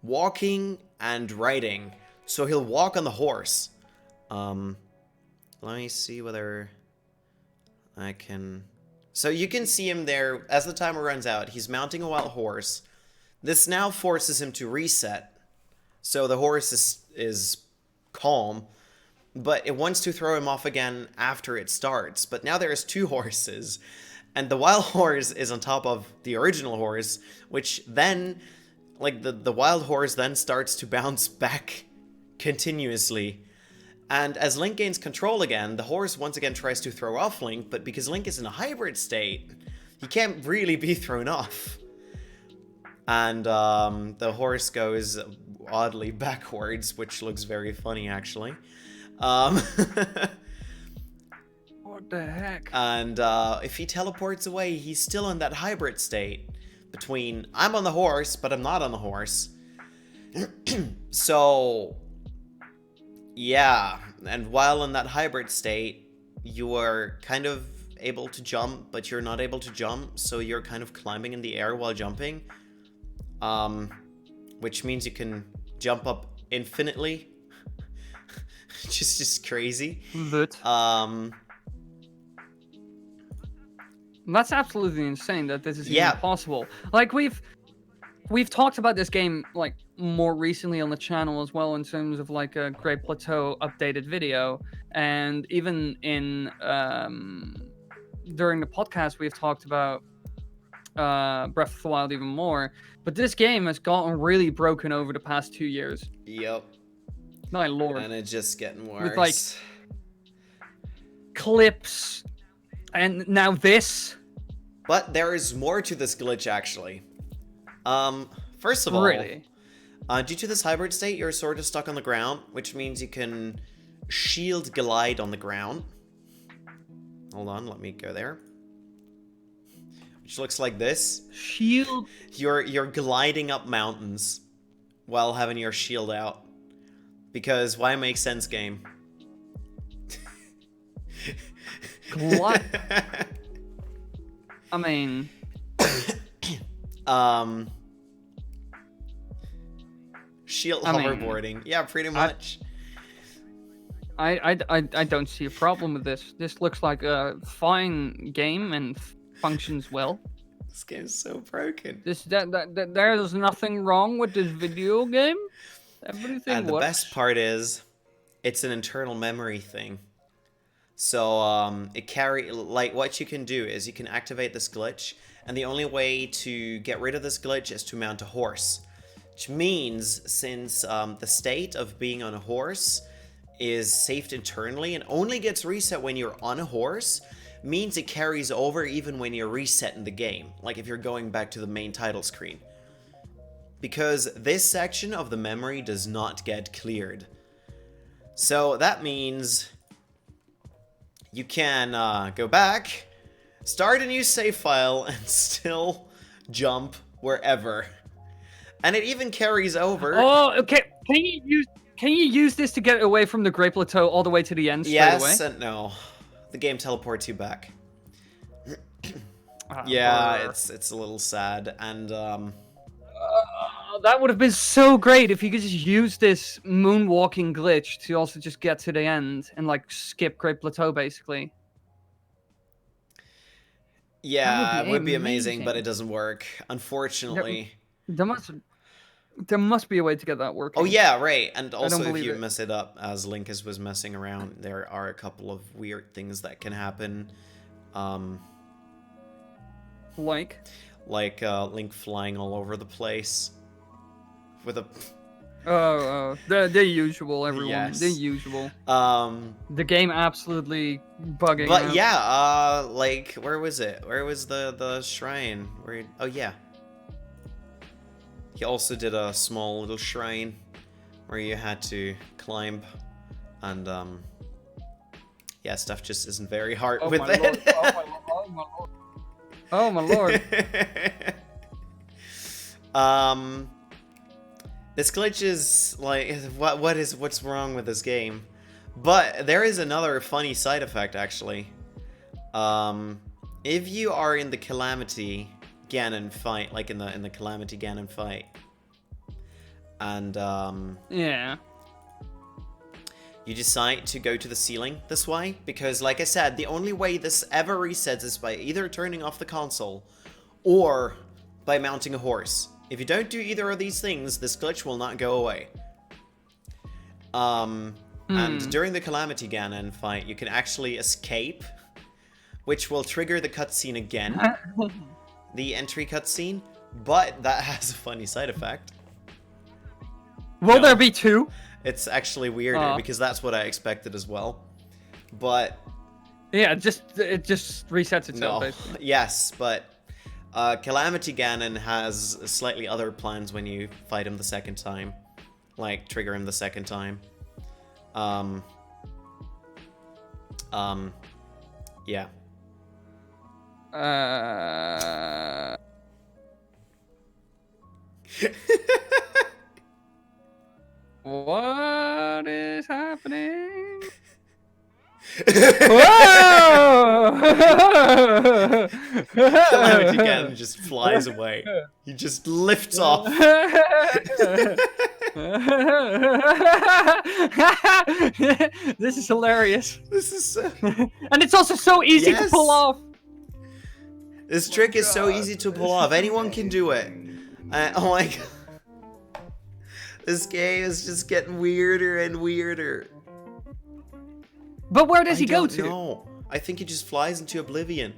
walking and riding. So he'll walk on the horse. Let me see whether I can... So you can see him there as the timer runs out. He's mounting a wild horse. This now forces him to reset. So the horse is calm, but it wants to throw him off again after it starts. But now there's 2 horses, and the wild horse is on top of the original horse, which then, like, the wild horse then starts to bounce back continuously. And as Link gains control again, the horse once again tries to throw off Link, but because Link is in a hybrid state, he can't really be thrown off. And the horse goes oddly backwards, which looks very funny, actually. What the heck? And if he teleports away, he's still in that hybrid state between I'm on the horse, but I'm not on the horse. So, yeah. And while in that hybrid state, you are kind of able to jump, but you're not able to jump, so you're kind of climbing in the air while jumping. Which means you can jump up infinitely. just crazy. That's absolutely insane that this is even possible. Like, we've talked about this game like more recently on the channel as well, in terms of like a Great Plateau updated video, and even in during the podcast we've talked about Breath of the Wild even more. But this game has gotten really broken over the past 2 years. Yep. My lord. And it's just getting worse. With like clips, and now this. But there is more to this glitch, actually. First of all, Really? Due to this hybrid state, your sword is stuck on the ground, which means you can shield glide on the ground. Hold on, let me go there. Which looks like this. Shield. You're gliding up mountains while having your shield out. Because why make sense, game? I mean, shield hoverboarding. Yeah, pretty much. I don't see a problem with this. This looks like a fine game and functions well. This game's so broken. There's nothing wrong with this video game. Everything And the works. best part is, it's an internal memory thing. So what you can do is you can activate this glitch, and the only way to get rid of this glitch is to mount a horse. Which means, since the state of being on a horse is saved internally and only gets reset when you're on a horse, means it carries over even when you're resetting the game, like if you're going back to the main title screen. Because this section of the memory does not get cleared. So that means you can go back, start a new save file, and still jump wherever. And it even carries over. Oh, okay. Can you use this to get away from the Great Plateau all the way to the end straight away? Yes and no. The game teleports you back. Yeah, it's a little sad, and that would have been so great if you could just use this moonwalking glitch to also just get to the end and like skip Great Plateau basically. yeah, it would be amazing, but it doesn't work, unfortunately. There must be a way to get that working. Oh yeah, right. And also, if you it. mess it up, as Linkus was messing around, there are a couple of weird things that can happen. Like Link flying all over the place with a. the usual, everyone. Yes. The usual. The game absolutely bugging. But out. yeah, like, where was it? Where was the shrine? Oh yeah. He also did a small little shrine where you had to climb, and yeah, stuff just isn't very hard with it. Lord. Oh my lord. This glitch is like, what's wrong with this game? But there is another funny side effect, actually. If you are in the Calamity Ganon fight, like in the Calamity Ganon fight, and yeah, you decide to go to the ceiling this way, because like I said, the only way this ever resets is by either turning off the console or by mounting a horse. If you don't do either of these things, this glitch will not go away. And during the Calamity Ganon fight, you can actually escape, which will trigger the cutscene again. The entry cutscene, but that has a funny side effect. Will there be two? It's actually weirder because that's what I expected as well. But yeah, it just resets itself. No. Basically. Yes, but Calamity Ganon has slightly other plans when you fight him the second time, like trigger him the second time. Yeah. What is happening? Whoa! Calamity Ganon just flies away. He just lifts off. This is hilarious. This is so... And it's also so easy to pull off. This trick is so easy to pull off. Anyone can do it. Oh my god. This game is just getting weirder and weirder. But where does he go to? No, I think he just flies into oblivion.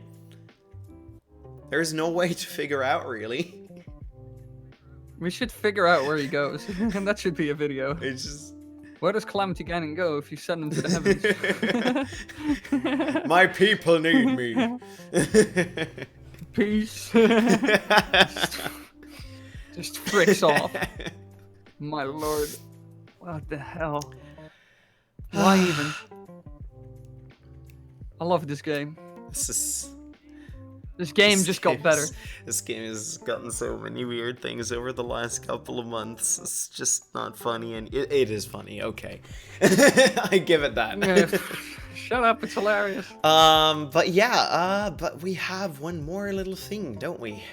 There's no way to figure out, really. We should figure out where he goes, and that should be a video. It's just... Where does Calamity Ganon go if you send him to the heavens? My people need me. Peace. Just freaks off. My lord. What the hell? Why even? I love this game. This game just got better. This game has gotten so many weird things over the last couple of months. It's just not funny, and it is funny. Okay, I give it that. Shut up! It's hilarious. But yeah. But we have one more little thing, don't we?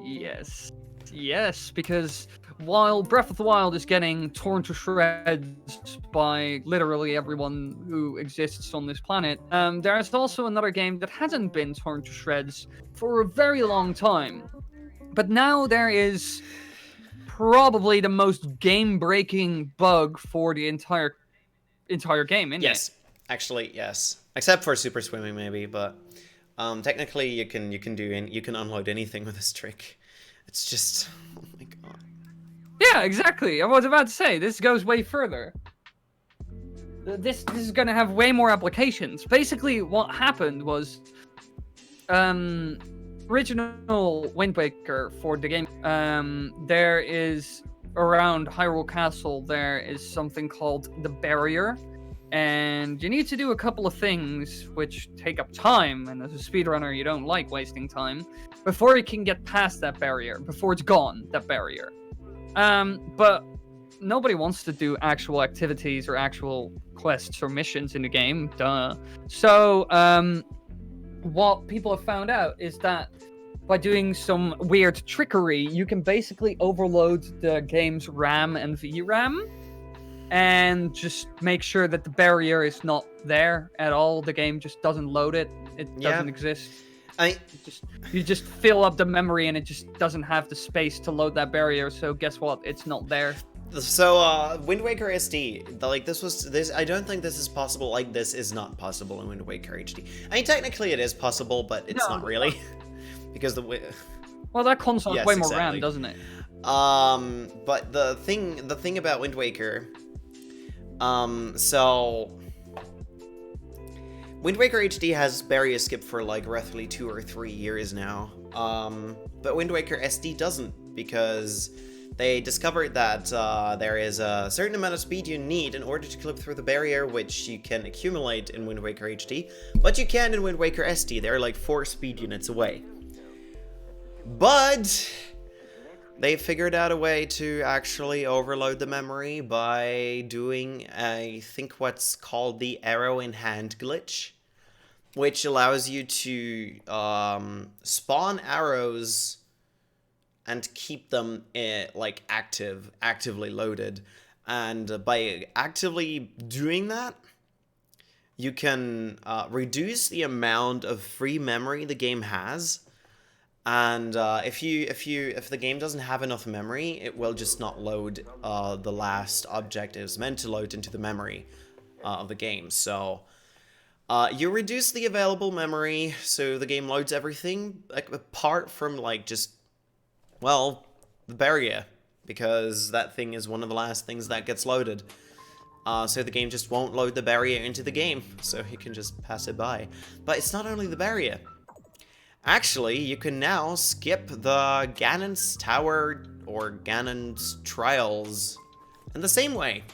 Yes. Yes, because while Breath of the Wild is getting torn to shreds by literally everyone who exists on this planet, there's also another game that hasn't been torn to shreds for a very long time. But now there is probably the most game-breaking bug for the entire game, isn't it? Yes, actually, yes. Except for super swimming, maybe, but technically you can unload anything with this trick. It's just, oh my god. Yeah, exactly. I was about to say, this goes way further. This is going to have way more applications. Basically, what happened was, original Wind Waker for the game, there is, around Hyrule Castle, there is something called the Barrier. And you need to do a couple of things which take up time, and as a speedrunner you don't like wasting time, before you can get past that barrier, before it's gone, that barrier. But nobody wants to do actual activities or actual quests or missions in the game, duh. So, what people have found out is that by doing some weird trickery, you can basically overload the game's RAM and VRAM, and just make sure that the barrier is not there at all. The game just doesn't load it. It doesn't exist. You just fill up the memory and it just doesn't have the space to load that barrier. So guess what? It's not there. So Wind Waker SD, like this. I don't think this is possible. Like this is not possible in Wind Waker HD. I mean, technically it is possible, but it's not really, because well, that console has way more exactly. RAM, doesn't it? But the thing about Wind Waker. So Wind Waker HD has barrier skip for like roughly 2 or 3 years now. But Wind Waker SD doesn't, because they discovered that there is a certain amount of speed you need in order to clip through the barrier, which you can accumulate in Wind Waker HD, but you can't in Wind Waker SD. They're like 4 speed units away. But they figured out a way to actually overload the memory by doing, I think, what's called the arrow in hand glitch, which allows you to spawn arrows and keep them like actively loaded. And by actively doing that, you can reduce the amount of free memory the game has. And if the game doesn't have enough memory, it will just not load the last object it was meant to load into the memory of the game. So you reduce the available memory, so the game loads everything, like, apart from like just, well, the barrier, because that thing is one of the last things that gets loaded. So the game just won't load the barrier into the game, so you can just pass it by. But it's not only the barrier. Actually, you can now skip the Ganon's Tower or Ganon's Trials in the same way.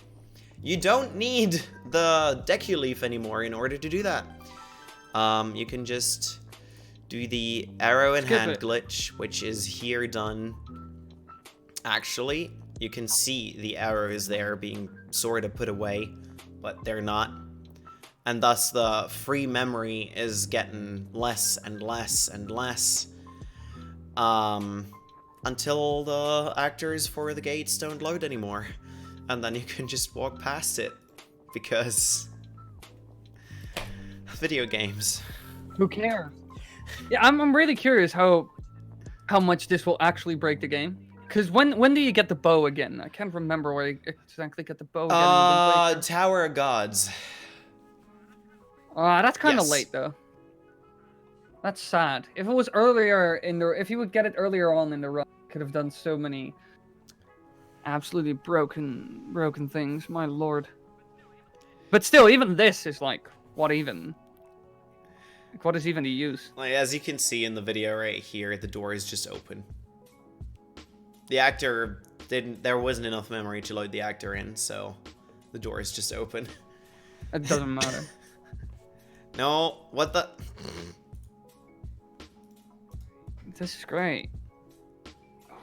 You don't need the Deku Leaf anymore in order to do that. You can just do the arrow in hand glitch, which is here done. Actually, you can see the arrows there being sort of put away, but they're not. And thus the free memory is getting less and less and less, until the actors for the gates don't load anymore. And then you can just walk past it, because video games. Who cares? Yeah, I'm really curious how much this will actually break the game. Because when do you get the bow again? I can't remember where you exactly get the bow again. Tower of Gods. That's kind of Yes. late, though. That's sad. If it was earlier in the, if you would get it earlier on in the run, could have done so many absolutely broken things. My lord. But still, even this is like, what even? Like, what is even the use? Like, as you can see in the video right here, the door is just open. The actor didn't. There wasn't enough memory to load the actor in, so the door is just open. It doesn't matter. No, what the? This is great.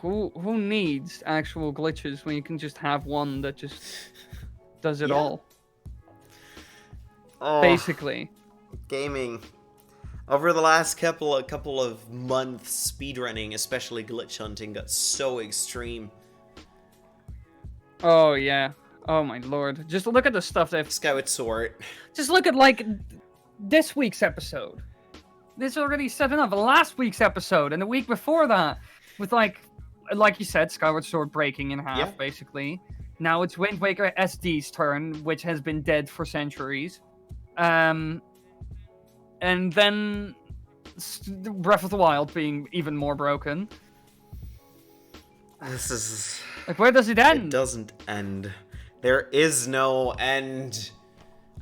Who needs actual glitches when you can just have one that just does it all? Oh, Basically. gaming. Over the last couple of months, speedrunning, especially glitch hunting, got so extreme. Oh yeah. Oh my lord. Just look at the stuff they've. Skyward Sword. Just look at like this week's episode. This already set enough. Last week's episode and the week before that, with like you said, Skyward Sword breaking in half, basically. Now it's Wind Waker SD's turn, which has been dead for centuries. And then Breath of the Wild being even more broken. This is... Like, where does it end? It doesn't end. There is no end.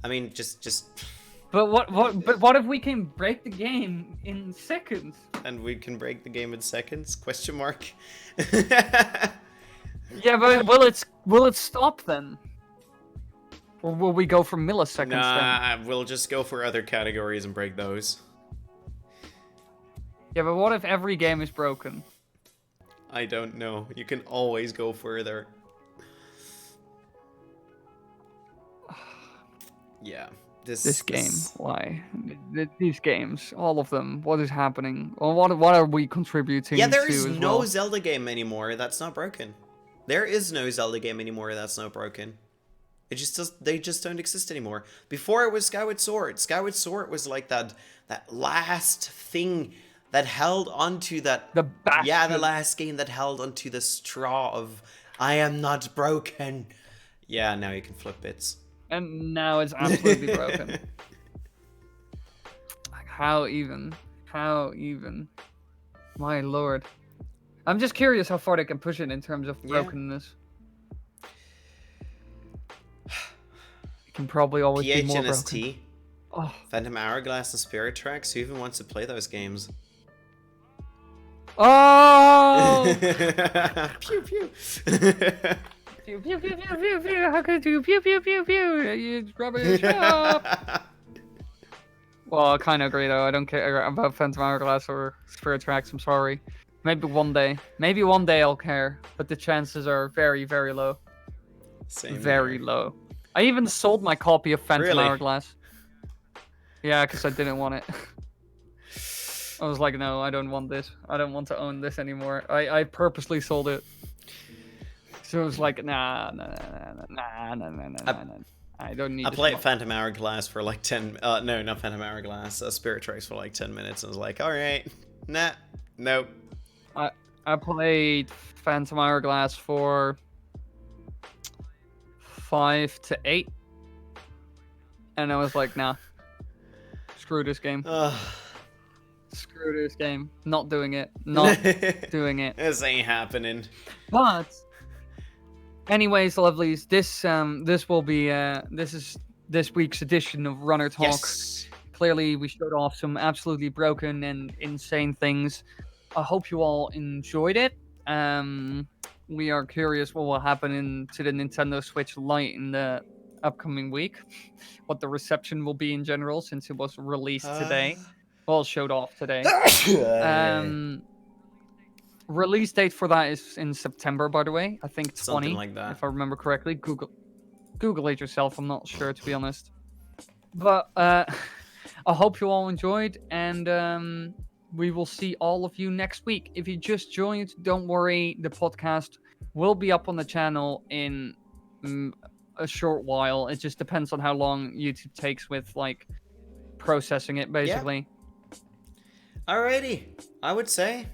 I mean, just... But what if we can break the game in seconds? And we can break the game in seconds? Question mark. Yeah, but will it stop then? Or will we go for milliseconds then? We'll just go for other categories and break those. Yeah, but what if every game is broken? I don't know. You can always go further. Yeah. This game, why? These games, all of them. What is happening? Or what are we contributing to? Yeah, there is as no well? Zelda game anymore that's not broken. There is no Zelda game anymore that's not broken. It just does, they just don't exist anymore. Before it was Skyward Sword. Skyward Sword was like that last thing that held onto that. The bastion. Yeah, the last game that held onto the straw of I am not broken. Yeah, now you can flip bits. And now it's absolutely broken. Like, how even? How even? My lord. I'm just curious how far they can push it in terms of brokenness. It can probably always be more broken. PHNST, Phantom Hourglass, and Spirit Tracks. Who even wants to play those games? Oh! Pew pew. Pew, pew, pew, pew, pew, pew. How could you pew, pew, pew, pew? You rubbish up. Well, I kind of agree, though. I don't care about Phantom Hourglass or Spirit Tracks. I'm sorry. Maybe one day. Maybe one day I'll care. But the chances are very, very low. Same very here. low. I even sold my copy of Phantom Really? Hourglass. Yeah, because I didn't want it. I was like, no, I don't want this. I don't want to own this anymore. I purposely sold it. So it was like, nah. I don't need. I played Phantom Hourglass for like 10. No, not Phantom Hourglass. Spirit Tracks for like 10 minutes, and I was like, all right, nah, nope. I played Phantom Hourglass for 5 to 8, and I was like, nah, screw this game. Screw this game. Not doing it. Not doing it. This ain't happening. But anyways, lovelies, this will be this is this week's edition of Runner Talk. Yes. Clearly, we showed off some absolutely broken and insane things. I hope you all enjoyed it. We are curious what will happen to the Nintendo Switch Lite in the upcoming week. What the reception will be in general, since it was released today. Well, showed off today. Release date for that is in September, by the way. I think 20, Something like that. if I remember correctly. Google it yourself. I'm not sure, to be honest. But I hope you all enjoyed, and we will see all of you next week. If you just joined, don't worry. The podcast will be up on the channel in a short while. It just depends on how long YouTube takes with like processing it, basically. Yeah. Alrighty, I would say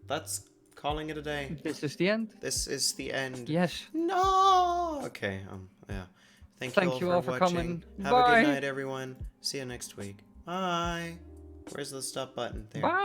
that's calling it a day. This is the end. This is the end. Yes. No. Okay. Yeah. Thank you all for watching. coming. Have a good night, everyone. See you next week. Bye. Where's the stop button? There. Bye.